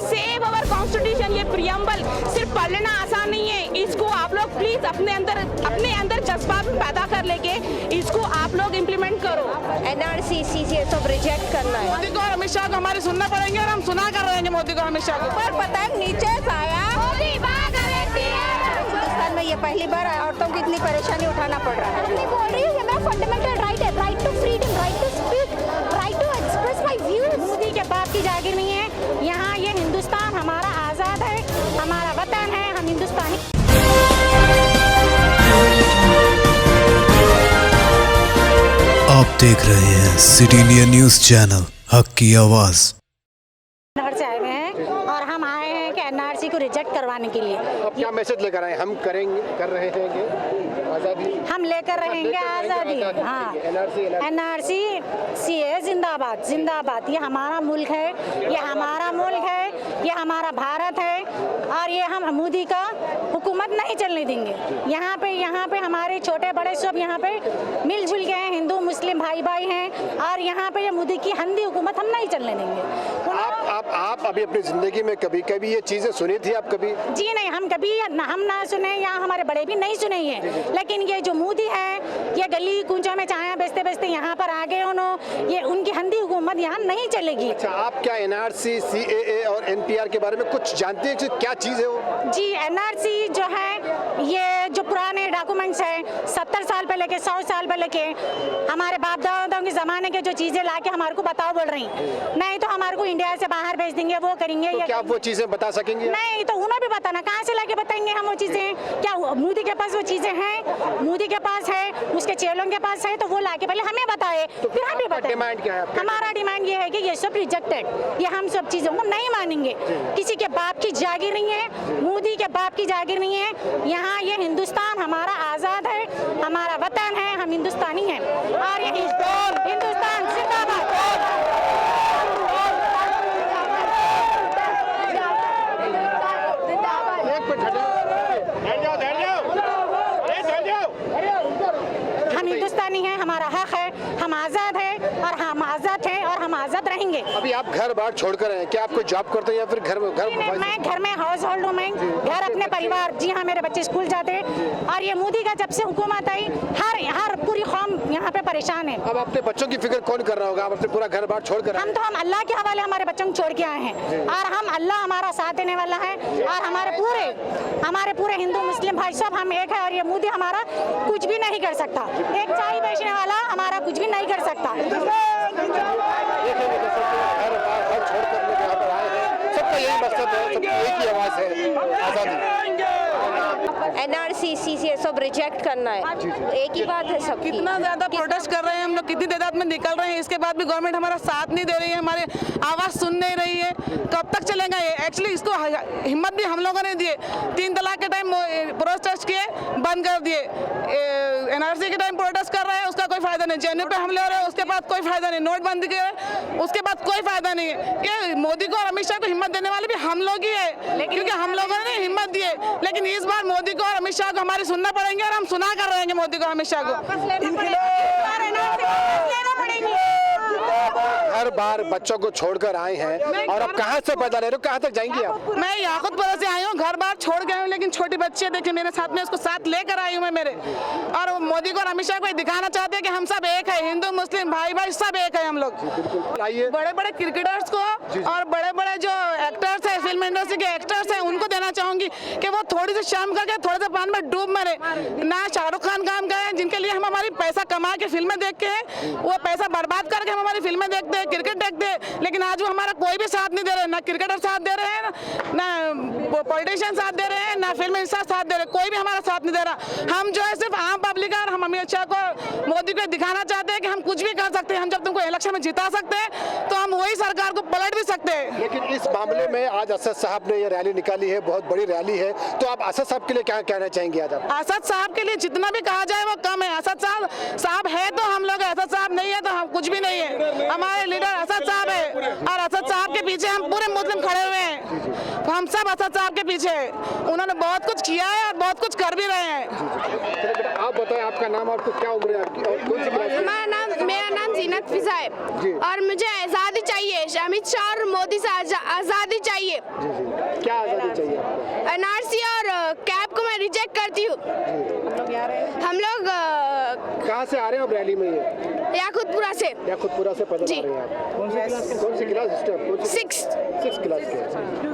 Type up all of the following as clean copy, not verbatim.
Save our constitution, ये preamble सिर्फ पढ़ना आसान नहीं है, इसको आप लोग प्लीज अपने अंदर जज्बात पैदा कर लेके इसको आप लोग इम्प्लीमेंट करो। एनआरसी सीसीए सब रिजेक्ट करना है। मोदी को और अमित शाह को हमारे सुनना पड़ेंगे और हम सुना कर रहेंगे मोदी को और अमित शाह को। पर पतंग नीचे से आया, हिंदुस्तान में ये पहली बार औरतों को इतनी परेशानी उठाना पड़ रहा है। मैं बोल रही हूँ, ये मेरा फंडामेंटल राइट है, right to freedom, right to speak, right to express my views. Modi के बाप की जागीर नहीं है, यहाँ ये हिंदुस्तान हमारा आज़ाद है, हमारा वतन है, हम हिंदुस्तानी। आप देख रहे हैं सिटी इंडिया न्यूज चैनल, हक की आवाज। नगर से आए हुए हैं और हम आए हैं कि एनआरसी को रिजेक्ट करवाने के लिए। अब क्या मैसेज लेकर आए? हम कर रहे हैं आज़ादी, हम लेकर रहेंगे आज़ादी। हाँ, एनआरसी सीए जिंदाबाद जिंदाबाद। ये हमारा मुल्क है, ये हमारा मुल्क है, ये हमारा भारत है और ये हम मोदी का हुकूमत नहीं चलने देंगे। यहाँ पे हमारे छोटे बड़े सब यहाँ पे मिलजुल गए हैं, हिंदू मुस्लिम भाई भाई हैं और यहाँ पे ये मोदी की अंधी हुकूमत हम नहीं चलने देंगे। आप अभी अपनी जिंदगी में कभी ये चीजें सुनी थी आप कभी? जी नहीं, हम कभी हम ना सुने या हमारे बड़े भी नहीं सुने हैं, लेकिन ये जो मोदी है ये गली कूंचों में चाय बेचते बेचते यहाँ पर आ गए उन्होंने, ये उनकी अंधी हुकूमत यहाँ नहीं चलेगी। अच्छा, आप क्या एनआरसी सीएए और एनपीआर के बारे में कुछ जानते हैं कि क्या चीज है वो? जी, एनआरसी जो है ये जो पुराने डॉक्यूमेंट्स हैं 70 साल पहले के 100 साल पहले के हमारे बाप दादाओं के ज़माने के जो चीज़ें लाके हमारे को बताओ बोल रही, नहीं तो हमारे को इंडिया से बाहर भेज देंगे, वो करेंगे। तो क्या आप वो चीजें बता सकेंगे? नहीं तो उन्हें भी बताना, कहाँ से लाके बताएंगे हम वो चीज़ें? क्या मोदी के पास वो चीज़ें हैं? मोदी के पास है, उसके चेलों के पास है, तो वो लाके पहले हमें बताए, फिर हम भी बताएं। डिमांड क्या है? हमारा डिमांड ये है कि ये सब रिजेक्टेड, ये हम सब चीज़ों को नहीं मानेंगे। किसी के बाप की जागीर नहीं है, मोदी के बाप की जागीर नहीं है। यहाँ ये हिंदुस्तान हमारा आज़ाद है, हमारा वतन है, हम हिंदुस्तानी हैं और ये हिंदुस्तान जिंदाबाद। हम हिंदुस्तानी हैं, हमारा हक है, हम आज़ाद है और हम आज़ाद हैं और हम आज़ाद रहेंगे। अभी आप घर बार छोड़कर आए, क्या आपको जॉब करते हैं या फिर घर मैं घर में हाउस होल्ड हूँ, मैं घर अपने परिवार, जी हाँ मेरे बच्चे स्कूल जाते हैं और ये मोदी का जब से हुकूमत आई हर पूरी कौम यहाँ पे परेशान है। अब अपने बच्चों की फिक्र कौन कर रहा होगा? आप अपने पूरा घर बार छोड़कर? हम अल्लाह के हवाले हमारे बच्चों को छोड़ के आए हैं और हम अल्लाह हमारा साथ देने वाला है और हमारे पूरे हिंदू मुस्लिम भाई सब हम एक है और ये मोदी हमारा कुछ भी नहीं कर सकता। एक चाय बेचने वाला हमारा कुछ भी नहीं कर सकता। सबका यही मकसद है, सबकी एक ही आवाज है, आजादी। एनआरसी सीसीए सब रिजेक्ट करना है, एक ही बात है सबकी। कितना ज्यादा प्रोटेस्ट कर रहे हैं हम लोग, कितनी तादाद में निकल रहे हैं, इसके बाद भी गवर्नमेंट हमारा साथ नहीं दे रही है, हमारे आवाज सुन नहीं रही है। कब तक चलेगा ये? एक्चुअली इसको हिम्मत भी हम लोगों ने दिए, 3 तलाक के टाइम प्रोटेस्ट किए, बंद कर दिए। एनआरसी के टाइम प्रोटेस्ट कर रहे हैं, उसका कोई फायदा नहीं। जेएनयू पे हमले हो रहे हैं, उसके बाद कोई फायदा नहीं। नोटबंदी के उसके बाद कोई फायदा नहीं है। ये मोदी को और अमित शाह को हिम्मत देने वाले भी हम लोग ही है, क्योंकि हम लोगों ने हिम्मत दी है। लेकिन इस बार मोदी को और अमित शाह को हमारे सुनना पड़ेंगे और हम सुना कर रहेंगे मोदी को अमित शाह को। हर बार बच्चों को छोड़कर आए हैं और अब कहाँ से पैदा ले रहे हो, कहाँ तक जाएंगे आप? मैं याकूतपुरा से आई हूँ, घर बार छोड़ गए हूँ, लेकिन छोटी बच्ची है, देखिए मेरे साथ में, उसको साथ लेकर आई हूँ मैं मेरे। और मोदी को और अमित शाह को दिखाना चाहते हैं कि हम सब एक है, हिंदू मुस्लिम भाई भाई सब एक है हम लोग। आइए, बड़े बड़े क्रिकेटर्स को और बड़े बड़े जो एक्टर्स है, फिल्म इंडस्ट्री के एक्टर्स है, उनको देना चाहूंगी कि वो थोड़ी सी शाम करके थोड़े से पान में डूब मरे। ना शाहरुख खान काम गए हैं, जिनके लिए हम हमारी पैसा कमा के फिल्में देख के वो पैसा बर्बाद करके हम हमारी फिल्में देखते हैं, क्रिकेट देखते हैं, लेकिन आज वो हमारा कोई भी साथ नहीं दे रहे। ना क्रिकेटर साथ दे रहे हैं, ना पॉलिटिशियन साथ दे रहे हैं, ना फिल्म इंडस्ट्री साथ दे रहे, कोई भी हमारा साथ नहीं दे रहा। हम जो है सिर्फ आम पब्लिक है और हम अमित शाह को मोदी को दिखाना चाहते हैं कि हम कुछ भी कर सकते हैं। हम जब तुमको इलेक्शन में जिता सकते हैं तो हम वही सरकार को पलट भी सकते हैं। लेकिन इस मामले में आज असद साहब ने ये रैली निकाली है, बहुत बड़ी रैली है, तो आप असद साहब के लिए क्या कहना चाहेंगे? आज आप असद साहब के लिए जितना भी कहा जाए वो कम है। असद साहब है तो हम लोग, असद साहब नहीं है तो हम कुछ भी नहीं है। हमारे लीडर असद साहब है और असद साहब के पीछे हम पूरे मुस्लिम खड़े हुए हैं। हम सब असद साहब के पीछे हैं, उन्होंने बहुत कुछ किया है और बहुत कुछ कर भी रहे हैं। आप बताएं, आपका नाम, आपको क्या उम्र है आपकी और कौन सी क्लास में? मेरा नाम जीनत फिजा है और मुझे आज़ादी चाहिए। अमित अमित शाह और मोदी से आज़ादी चाहिए। जी जी, क्या आज़ादी चाहिए आपको? एनआरसी और कैब को मैं रिजेक्ट करती हूँ। हम लोग कहाँ से आ रहे हैं अब रैली में? ये याकुतपुरा से। याकुतपुरा से पैदल जी। आ रहे हैं आप? कौन सी क्लास? 6 क्लास के।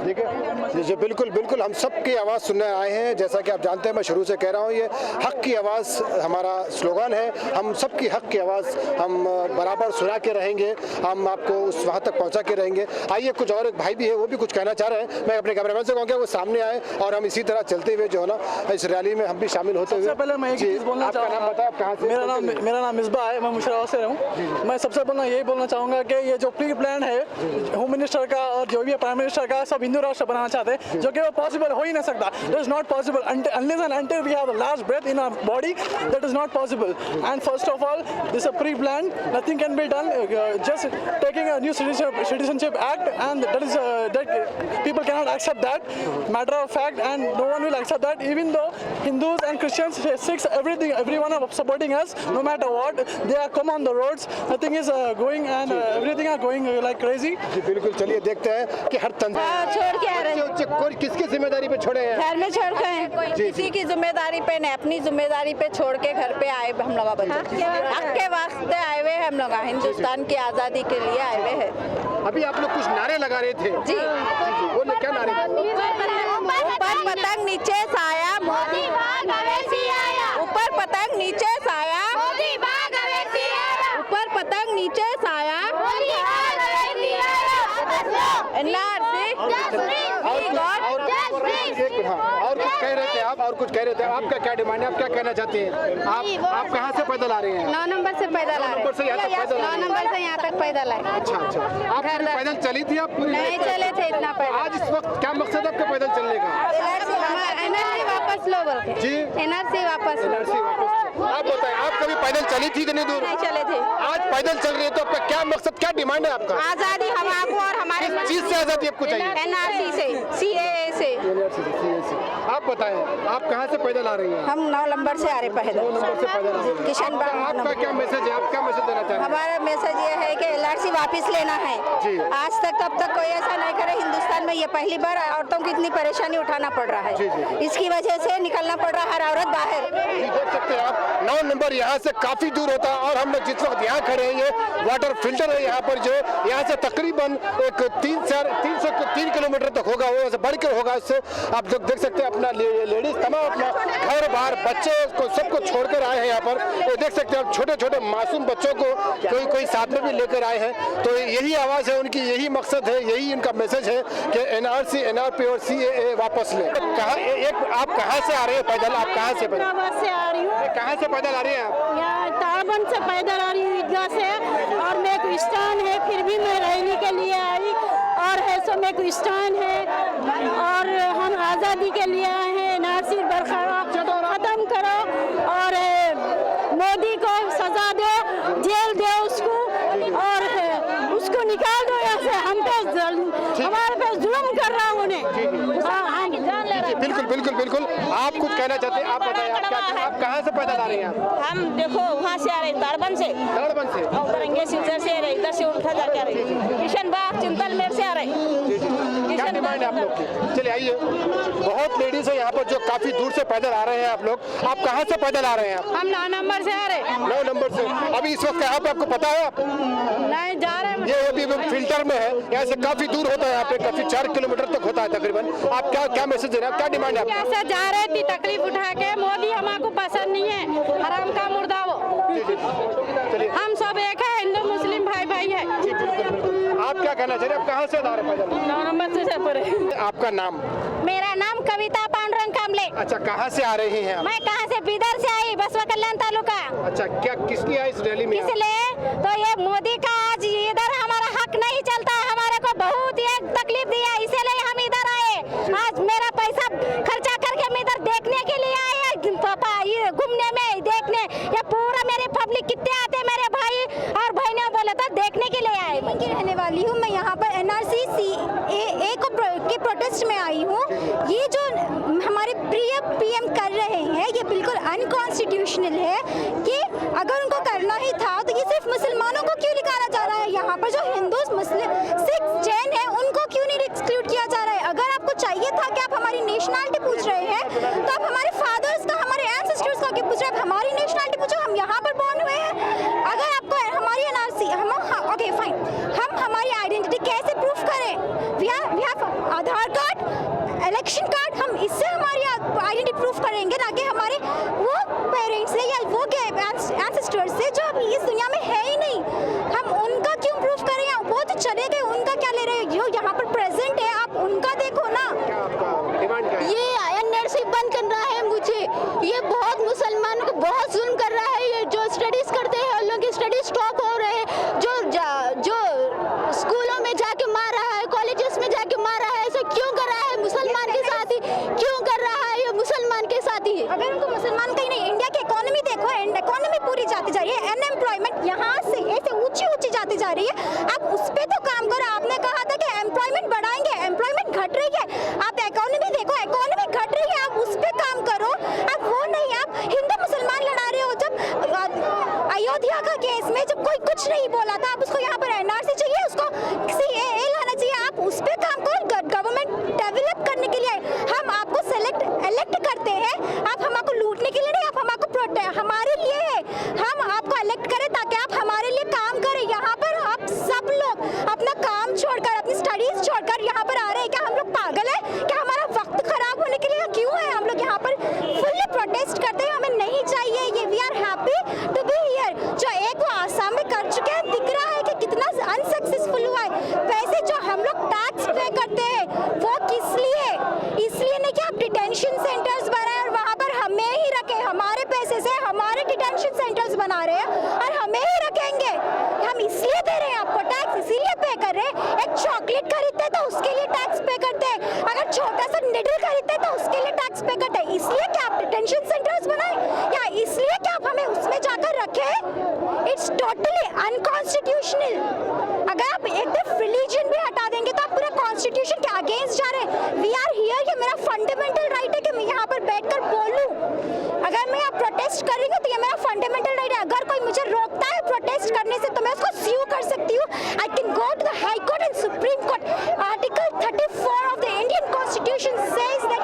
देखिए जी, बिल्कुल बिल्कुल हम सब की आवाज़ सुनने आए हैं। जैसा कि आप जानते हैं, मैं शुरू से कह रहा हूँ, ये हक की आवाज़ हमारा स्लोगन है। हम सब की हक की आवाज़ हम बराबर सुना के रहेंगे, हम आपको उस वहाँ तक पहुँचा के रहेंगे। आइए, कुछ और एक भाई भी है, वो भी कुछ कहना चाह रहे हैं। मैं अपने कैमरामैन से कहूँगा वो सामने आए और हम इसी तरह चलते हुए जो है ना इस रैली में हम भी शामिल होते हुए। पहले मैं एक चीज़ बोलना चाहूँगा। नाम बताओ, कहाँ से? मेरा नाम मिसबा है, मैं मुशर्रफ से हूँ। मैं सबसे पहले यही बोलना चाहूँगा कि ये जो प्री प्लान है होम मिनिस्टर का और जो भी प्राइम मिनिस्टर का, सब हिंदू राष्ट्र बनाना चाहते हैं, जो कि वो पॉसिबल हो ही नहीं सकता। It is not possible unless and until we have the last breath in our body. That is not possible. And first of all, this is a pre-planned. Nothing can be done. Just taking a new citizenship act, and that is that people cannot accept that. Matter of fact, and no one will accept that. Even though Hindus and Christians, Sikhs, everyone are supporting us. No matter what, they are come on the roads. Nothing is going, and everything are going like crazy. जी बिल्कुल, चलिए देखते हैं कि हर तंत्र छोड़ के आ रहे हैं, किसकी जिम्मेदारी पे छोड़े हैं? घर में छोड़ के हैं, किसी की जिम्मेदारी पे नहीं, अपनी जिम्मेदारी पे छोड़ के घर पे आए हम लोग। हक के वास्ते आए हुए हम लोग, हिंदुस्तान की आज़ादी के लिए आए हुए हैं। अभी आप लोग कुछ नारे लगा रहे थे। जी बोले, क्या नारे? ऊपर पतंग नीचे साया, मोदी भाग अवेसी आया। ऊपर पतंग नीचे साया, मोदी भाग अवेसी आया। ऊपर पतंग नीचे साया, मोदी भाग अवेसी आया। एनआरसी और कुछ कह रहे थे आप, और कुछ कह रहे थे। आपका क्या डिमांड है? आप क्या कहना चाहते हैं? आप कहाँ से पैदल आ रहे हैं? 9 नंबर से पैदल आए। 9 नंबर से यहाँ तक पैदल? 9 नंबर से यहाँ तक पैदल आए। अच्छा अच्छा, आप पैदल चली थी? आप पूरी नहीं चले थे इतना पैदल। आज इस वक्त क्या मकसद है आपके पैदल चलने का? एनआरसी वापस लो बोल के। जी, एनआरसी वापस। एनआरसी वापस। आप बताएं, आप कभी पैदल चली थी इतनी दूर? नहीं चले थे। आज पैदल चल रही है, तो आपका क्या मकसद, क्या डिमांड है आपका? आज़ादी हम आपको और हमारे किस चीज से आज़ादी आपको चाहिए? एनआरसी से, सीएए से। आप बताएं, आप कहाँ से पैदल आ रही हैं? हम 9 नंबर से आ रहे पैदल। 9 नंबर से पैदल आ रही हैं। किशन बाग। आपका क्या मैसेज है? आप क्या मैसेज देना चाहते हैं? हमारा मैसेज ये है कि एनआरसी वापस लेना है। जी। आज तक तब तक कोई ऐसा नहीं करे हिंदुस्तान में। ये पहली बार औरतों को इतनी परेशानी उठाना पड़ रहा है। जी, जी। इसकी वजह से निकलना पड़ रहा है हर औरत बाहर। जी, देख सकते हैं आप, 9 नंबर यहाँ से काफी दूर होता है और हम लोग जिस वक्त यहाँ खड़े हैं, ये वाटर फिल्टर है यहाँ पर, जो यहाँ से तकरीबन एक 3 किलोमीटर तक होगा, वो बढ़ कर होगा। इससे आप लोग देख सकते हैं, अपना लेडीज तमाम अपना घर बार बच्चे को सबको छोड़कर आए हैं यहाँ पर। वो देख सकते हैं आप, छोटे छोटे मासूम बच्चों को कोई साथ में भी लेकर आए हैं। तो यही आवाज़ है उनकी, यही मकसद है, यही इनका मैसेज है कि एनआरसी, एनआरपी और सीएए वापस ले। आप कहाँ से आ रहे हैं पैदल? आप कहाँ से पैदल? से आ रही हूँ, कहाँ से पैदल आ रही हैं आप? यहाँ ताड़बंद से पैदल आ रही हूँ, ईदगाह से। और मैं क्रिस्तान है, फिर भी मैं रहने के लिए आई, और है सो मैं क्रिस्तान है, और हम आज़ादी के लिए आए हैं। एनआरसी बरकरार खत्म करो और मोदी को सजा दो, जेल दो उसको, और उसको निकाल दो यहाँ से। हम पे हमारे पे जुल्म कर रहा हूँ उन्हें। बिल्कुल बिल्कुल बिल्कुल, आप कुछ कहना चाहते हैं? आप बताएं, आप कहाँ से पैदल आ रही हैं? हम देखो वहाँ से आ रहे हैं, ताड़बंद से। ताड़बंद से? और तरंगे सिलचर से आ रहे, इधर से उठा जाके आ रहे, किशन बाग चिंतलमेर से आ रहे। क्या डिमांड है आप लोग की? चलिए आइए, बहुत लेडीज है यहाँ पर जो काफी दूर से पैदल आ रहे हैं। आप लोग, आप कहाँ से पैदल आ रहे हैं? हम 9 नंबर से आ रहे। 9 नंबर से। अभी इस वक्त यहाँ पे आपको पता है? आप नहीं जा रहे हैं। ये अभी फिल्टर में है, यहाँ से काफी दूर होता है, यहाँ पे काफी 4 किलोमीटर तक होता है तकरीबन। आप क्या मैसेज दे रहे हैं? क्या डिमांड है? कैसे जा रहे थे तकलीफ उठा के? मोदी हमको पसंद नहीं है, हराम का मुर्दा वो। हम सब एक है, हिंदू मुस्लिम भाई भाई है। आप क्या कहना चाह रहे हैं? आप कहाँ से आ रहे हैं पैदल? 9 नंबर से परे। आपका नाम? मेरा नाम कविता पांडुरंग कामले। अच्छा, कहाँ से आ रही हैं आप? मैं कहाँ से? बीदर से आई, बसवा कल्याण तालुका। अच्छा, क्या किस लिए आई इस रैली में? इसलिए तो ये मोदी का आज इधर हमारा हक नहीं चलता है, हमारे को बहुत ये तकलीफ दिया, इसीलिए हम इधर आए। आज मेरा पैसा खर्चा करके हम इधर देखने के लिए आए हैं, पापा ये घूमने में, देखने। ये पूरा मेरे पब्लिक कितने आते हैं, मेरे भाई और बहनें बोले तो देखने के लिए आए। मैं रहने वाली हूँ, मैं यहाँ पर एनआरसी सीएए के प्रोटेस्ट में आई हूँ। ये जो हमारे प्रिय पीएम कर रहे हैं, ये बिल्कुल अनकॉन्स्टिट्यूशनल है। कि अगर उनको करना ही था तो ये सिर्फ मुसलमानों को क्यों निकाला जा रहा है? यहाँ पर जो Hindu, Muslim, Sikh, have Aadhaar card, election card, हम इससे हमारी आइडेंटिटी प्रूफ करेंगे, ना कि हमारे वो पेरेंट्स से या वो के एंसेस्टर्स से जो अभी इस दुनिया में है ही नहीं। हम उनका क्यों प्रूफ करें? वो तो चले गए, उनका क्या ले रहे हैं? जो यहाँ पर प्रेजेंट है आप उनका देखो ना। ये एनआरसी बंद करना है मुझे। ये बहुत मुसलमानों को बहुत जुल्म कर रहा है। ये जो स्टडीज करते हैं उन लोगों की स्टडी स्टॉप हो रहे हैं। जो स्कूलों में जाके मार रहा है, कॉलेजेस में जाके मार रहा है, ऐसा क्यों कर रहा है? मुसलमान के साथ ही क्यों कर रहा है? ये मुसलमान के साथ ही है। अगर उनको मुसलमान कहीं नहीं, इंडिया की इकोनॉमी देखो, इकोनॉमी पूरी जाती जा रही है, अनएम्प्लॉयमेंट यहाँ से ऐसे ऊंची जाती जा रही है। आप उस पे तो काम करो। आपने कहा था कि एम्प्लॉयमेंट बढ़ाएंगे, एम्प्लॉयमेंट घट रही है। आप इकोनॉमी देखो, इकोनॉमी घट रही है, आप उस पे काम करो। आप वो नहीं, आप हिंदू मुसलमान लड़ा रहे हो। जब अयोध्या का केस में जब कोई कुछ नहीं बोला था, आप उसको यहाँ पर एनआरसी चाहिए, उसको सीएए लाना चाहिए। आप उस पे काम करो। गवर्नमेंट डेवलप करने के लिए हम आपको इलेक्ट करते हैं। आप हमको लूटने के लिए नहीं, आप हमको हमारे लिए है। हम आपको इलेक्ट करें ताकि आप हमारे लिए काम करें। यहाँ पर आप सब लोग अपना काम छोड़कर, अपनी स्टडीज छोड़कर यहाँ पर आ रहे हैं। क्या हम लोग पागल है? क्या हमारा वक्त खराब होने के लिए क्यों है? हम लोग यहाँ पर फुल्ली प्रोटेस्ट करते हैं, हमें नहीं चाहिए ये। We are happy to be here. जो एक वो आसाम में कर चुके हैं, दिख रहा है कि कितना अनसक्सेसफुल हुआ है। पैसे जो हम लोग टैक्स पे करते हैं वो किस लिए? इसलिए नहीं कि आप डिटेंशन सेंटर्स बनाए और वहाँ पर हमें ही रखे। हमारे पैसे से हमारे डिटेंशन सेंटर्स बना रहे हैं और हमें ही रखेंगे। हम इसलिए दे रहे हैं आपको टैक्स, इसीलिए पे कर रहे हैं। एक चॉकलेट खरीदते तो उसके लिए टैक्स पे करते हैं। अगर छोटा सा निडल खरीदते तो उसके लिए टैक्स पे करते हैं। इसलिए क्या आप डिटेंशन सेंटर्स बनाए, या इसलिए क्या आप हमें उसमें जाकर रखें? It's totally unconstitutional. अगर आप एक तरफ रिलीजन भी हटा देंगे तो आप पूरा कॉन्स्टिट्यूशन के अगेंस्ट जा रहे हैं। वी आर हियर, ये मेरा फंडामेंटल राइट है कि मैं यहाँ पर बैठकर बोलूं। अगर मैं यहाँ प्रोटेस्ट कर रही हूँ तो ये मेरा फंडामेंटल राइट है। अगर कोई मुझे रोकता है प्रोटेस्ट करने से तो मैं उसको स्यू कर सकती हूँ। I can go to the high court and supreme court. Article 34 of the Indian constitution says that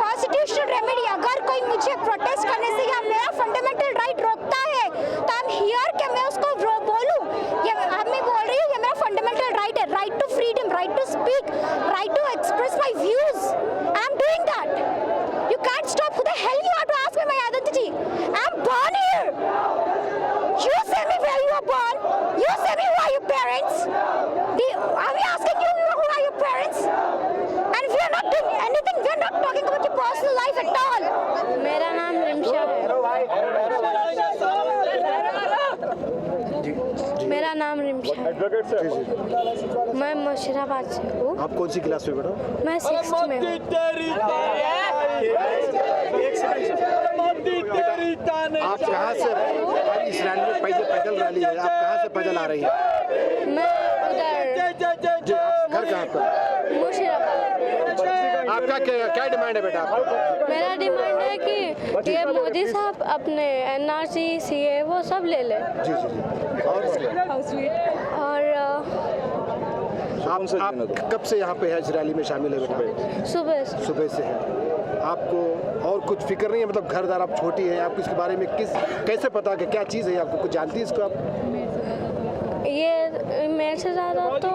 constitutional remedy, अगर कोई मुझे प्रोटेस्ट करने से या मेरा फंडामेंटल राइट रोकता है तो आई एम हियर कि मैं उसको बोलूं। ये मैं बोल रही हूँ, ये मेरा फंडामेंटल राइट है। Right to freedom, right to speak, right to express my views. I am doing that. You can't stop. Who the hell you are to ask me my identity? I'm born here. You say me where you are born. You say me who are your parents. Are we asking you who are your parents? And we are not doing anything. We are not talking about your personal life at all. मेरा नाम रिमशा है। मेरा नाम रिमशा है। मैं मुशीराबाद से हूँ। आप कौन सी क्लास में बेटा? मैं 6th में हूँ। आप कहाँ से? इस रैली में पैदल रैली है, आप कहाँ से पैदल आ रही हैं? मैं उधर घर कहाँ पर? मुशीराबाद। आपका क्या डिमांड है बेटा? मेरा डिमांड है कि ये मोदी साहब अपने एनआरसी, सीए वो सब ले ले। जी जी जी। और आप कब से यहाँ पे है इस रैली में शामिल है बेटा? सुबह से है। आपको और कुछ फिक्र नहीं है? मतलब घरदार आप छोटी है, आपको इसके बारे में कैसे पता कि क्या चीज़ है? आपको कुछ जानती है इसको आप? ये मेरे से ज़्यादा तो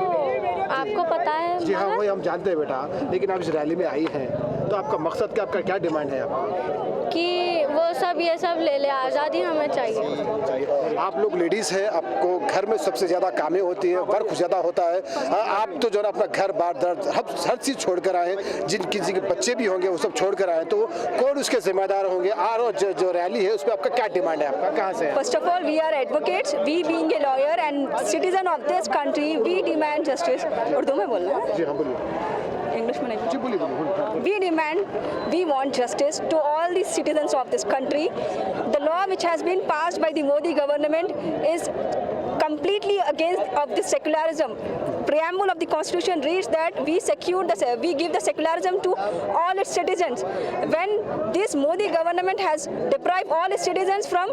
आपको पता है। जी हाँ, वही हम जानते हैं बेटा, लेकिन आप इस रैली में आई हैं तो आपका मकसद क्या, आपका क्या डिमांड है आपका? कि वो सब ये सब ले ले, आज़ादी हमें चाहिए। आप लोग लेडीज़ हैं, आपको घर में सबसे ज़्यादा कामें होती है, वर्क ज़्यादा होता है। आप तो जो है अपना घर बार दर्द हर चीज़ छोड़ कर आए, किसी के बच्चे भी होंगे वो सब छोड़ कर आए, तो कौन उसके जिम्मेदार होंगे? और जो रैली है उस पर आपका क्या डिमांड है? आपका कहाँ से है? First of all, we are advocates. We being a lawyer and citizen of this country, we demand justice. Urdu में बोलना है? जी हाँ बोलिए। इंग्लिश में नहीं। जी बोलिए। We demand, we want justice to all the citizens of this country. The law which has been passed by the Modi government is completely against of the secularism. Preamble of the Constitution reads that we give the secularism to all its citizens. When this Modi government has deprived all its citizens from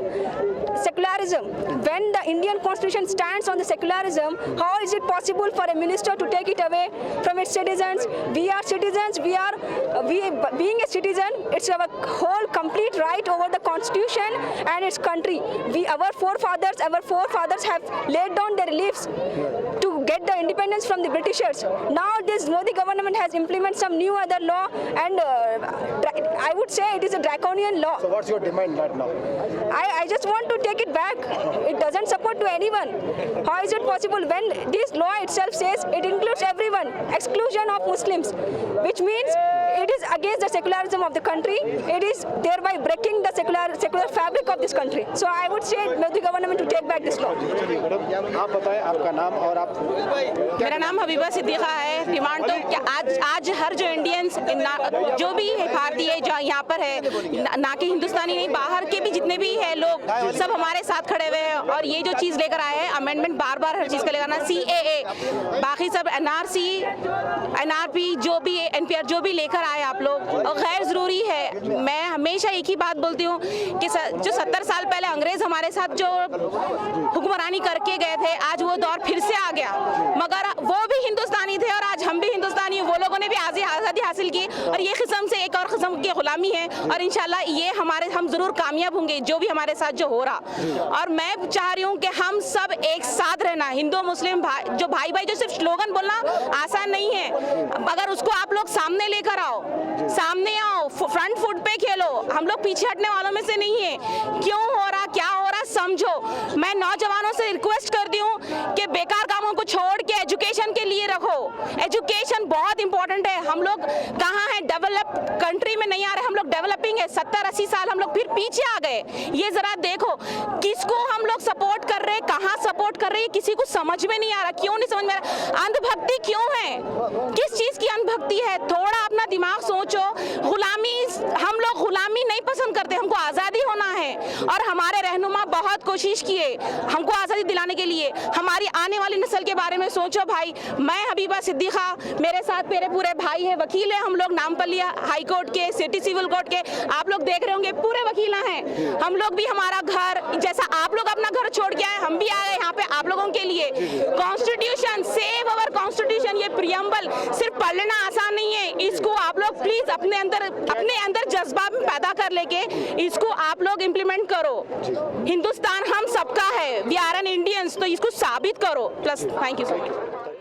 secularism, when the Indian Constitution stands on the secularism, how is it possible for a minister to take it away from its citizens? We are citizens. Being a citizen, it's our whole complete right over the Constitution and its country. Our forefathers have laid down their lives to get the independence from the Britishers. Now this Modi government has implemented some new other law, and I would say it is a draconian law. So what's your demand right now? I just want to take it back. It doesn't support to anyone. How is it possible when this law itself says it includes everyone, exclusion of Muslims, which means it is against the secularism of the country. It is thereby breaking the secular fabric of this country. So I would say Modi government to take back this law. आप बताएं आपका नाम और आप। मेरा नाम Habiba Siddiqa है। Demand तो क्या आज हर जो इंडियंस जो भी है भारतीय जो यहाँ पर है, ना कि हिंदुस्तानी नहीं, बाहर के भी जितने भी है लोग सब हमारे साथ खड़े हुए हैं। और ये जो चीज़ लेकर आए हैं अमेंडमेंट, बार हर चीज़ का लेकर आना, CAA, बाकी सब NRC, NRP जो भी NPR जो भी लेकर आए आप लोग, और गैर ज़रूरी है। मैं हमेशा एक ही बात बोलती हूँ कि जो 70 साल पहले अंग्रेज़ हमारे साथ जो हुक्मरानी करके गए थे, आज वो दौर फिर से आ गया। मगर वो भी हिंदुस्तानी थे और आज हम भी हिंदुस्तानी हैं। वो लोगों ने भी आज़ादी हासिल की और ये किस्म से एक और किस्म की गुलामी है। और इंशाल्लाह ये हम ज़रूर कामयाब होंगे जो भी हमारे साथ जो हो रहा। और मैं चाह रही हूँ कि हम सब एक साथ रहना, हिंदू मुस्लिम भाई जो सिर्फ स्लोगन बोलना आसान नहीं है। अगर उसको आप लोग सामने लेकर आओ, सामने आओ, फ्रंट फुट पे खेलो। हम लोग पीछे हटने वालों में से नहीं है। क्यों हो रहा, क्या हो रहा, समझो। मैं नौजवानों से रिक्वेस्ट करती हूँ कि बेकार कामों को छोड़ के एजुकेशन के लिए रखो। एजुकेशन बहुत इंपॉर्टेंट है। हम लोग कहाँ हैं, डेवलप कंट्री में नहीं आ रहे, हम लोग डेवलपिंग है। 70-80 साल हम लोग फिर पीछे आ गए। ये जरा देखो किसको हम लोग सपोर्ट कर रहे हैं, कहाँ सपोर्ट कर रहे हैं, किसी को समझ में नहीं आ रहा। क्यों नहीं समझ में आ रहा? अंधभक्ति क्यों है? किस चीज की अंधभक्ति है? थोड़ा अपना दिमाग सोचो। गुलामी, हम लोग गुलामी नहीं पसंद करते, हमको आज़ादी होना है। और हमारे रहनुमा बहुत कोशिश किए हमको आज़ादी दिलाने के लिए। हमारी आने वाली नस्ल के बारे में सोचो भाई। मैं हबीबा सिद्दीक़ा, मेरे साथ मेरे पूरे भाई हैं, वकील हैं हम लोग, नामपल्लिया हाई कोर्ट के, सिटी सिविल कोर्ट के। आप लोग देख रहे होंगे पूरे वकील हैं। हम लोग भी हमारा घर, जैसा आप लोग अपना घर छोड़ के आए, हम भी आ गए यहाँ पे आप लोगों के लिए। कॉन्स्टिट्यूशन, सेव अवर कॉन्स्टिट्यूशन, ये प्रियम्बल सिर्फ पढ़ लेना आसान नहीं है। इसको आप लोग प्लीज अपने अंदर जज्बा पैदा कर लेके इसको आप लोग इम्प्लीमेंट करो। हिंदुस्तान हम सबका है, वी आर एन इंडियंस, तो इसको साबित करो। Plus thank you so much.